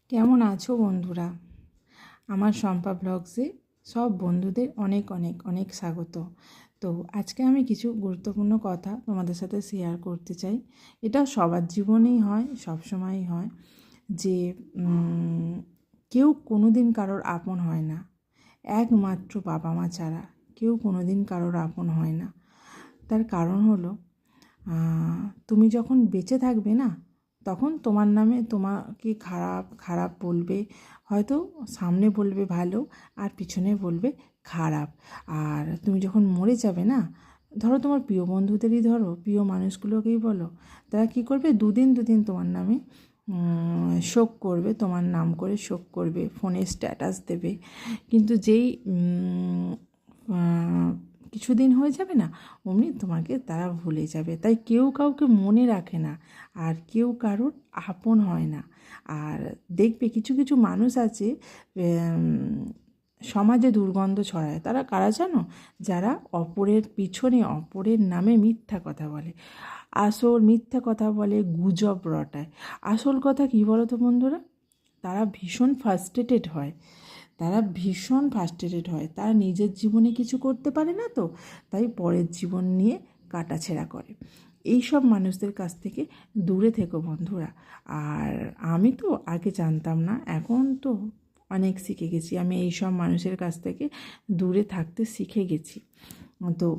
কেমন আছো বন্ধুরা? আমার শম্পা ব্লগসে সব বন্ধুদের অনেক অনেক অনেক স্বাগত। তো আজকে আমি কিছু গুরুত্বপূর্ণ কথা তোমাদের সাথে শেয়ার করতে চাই। এটা সবার জীবনেই হয়, সব সময়ই হয় যে কেউ কোনো দিন কারোর আপন হয় না। একমাত্র বাবা মা ছাড়া কেউ কোনো দিন কারোর আপন হয় না। তার কারণ হলো তুমি যখন বেঁচে থাকবে না, তখন তোমার নামে তোমাকে খারাপ খারাপ বলবে, হয়তো সামনে বলবে ভালো আর পিছনে বলবে খারাপ। আর তুমি যখন মরে যাবে না, ধরো তোমার প্রিয় বন্ধুদেরই ধরো, প্রিয় মানুষগুলোকেই বলো, তারা কী করবে, দুদিন তোমার নামে শোক করবে, তোমার নাম করে শোক করবে, ফোনে স্ট্যাটাস দেবে। কিন্তু যেই কিছুদিন হয়ে যাবে না, অমনি তোমাকে তারা ভুলে যাবে। তাই কেউ কাউকে মনে রাখে না, আর কেউ কারোর আপন হয় না। আর দেখবে কিছু কিছু মানুষ আছে সমাজে দুর্গন্ধ ছড়ায়। তারা কারা জানো? যারা অপরের পিছনে, অপরের নামে মিথ্যা কথা বলে, মিথ্যা কথা বলে, গুজব রটায়। আসল কথা কী বলো তো বন্ধুরা? তারা ভীষণ ফার্স্ট্রেটেড হয়। তারা নিজের জীবনে কিছু করতে পারে না, তো তাই পরের জীবন নিয়ে কাটাছেঁড়া করে। এই সব মানুষদের কাছ থেকে দূরে থেকো বন্ধুরা। আর আমি তো আগে জানতাম না, এখন তো অনেক শিখে গেছি। আমি এই সব মানুষের কাছ থেকে দূরে থাকতে শিখে গেছি। তো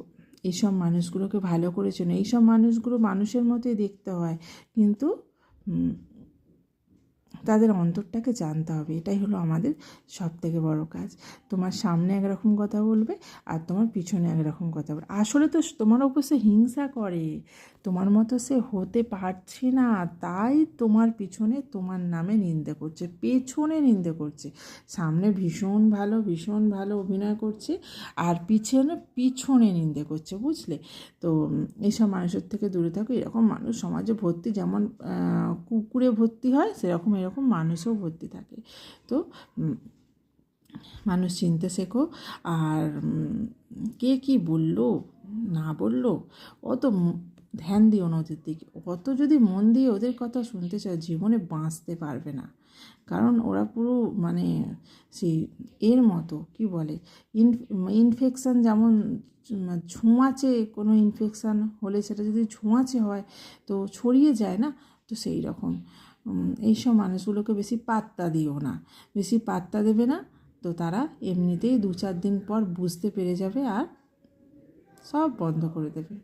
এইসব মানুষগুলোকে ভালো করে চেনো। এইসব মানুষগুলো মানুষের মতোই দেখতে হয়, কিন্তু তাদের অন্তরটাকে জানতে হবে। এটাই হলো আমাদের সবথেকে বড় কাজ। তোমার সামনে একরকম কথা বলবে আর তোমার পিছনে একরকম কথা বলবে। আসলে তো তোমার ওপর সে হিংসা করে, তোমার মতো সে হতে পারছে না, তাই তোমার পিছনে তোমার নামে নিন্দে করছে, পেছনে নিন্দে করছে। সামনে ভীষণ ভালো অভিনয় করছে, আর পিছনে নিন্দে করছে, বুঝলে? তো এইসব মানুষের থেকে দূরে থাকো। এরকম মানুষ সমাজে ভর্তি, যেমন কুকুরে ভর্তি হয়, সেরকম এরকম মানুষও ভর্তি থাকে। তো মানুষ চিনতে শেখো। আর কে কী বললো না বললো অত ধ্যান দিও না ওদের দিকে। অত যদি মন দিয়ে ওদের কথা শুনতে চাও, জীবনে বাঁচতে পারবে না। কারণ ওরা পুরো মানে সেই এর মতো, কি বলে, ইনফেকশান, যেমন ছোঁয়াচে কোনো ইনফেকশান হলে সেটা যদি ছোঁয়াচে হয় তো ছড়িয়ে যায় না, তো সেই রকম এইসব মানুষগুলোকে বেশি পাত্তা দিও না। বেশি পাত্তা দেবে না, তো তারা এমনিতেই 2-4 দিন পর বুঝতে পেরে যাবে আর সব বন্ধ করে দেবে।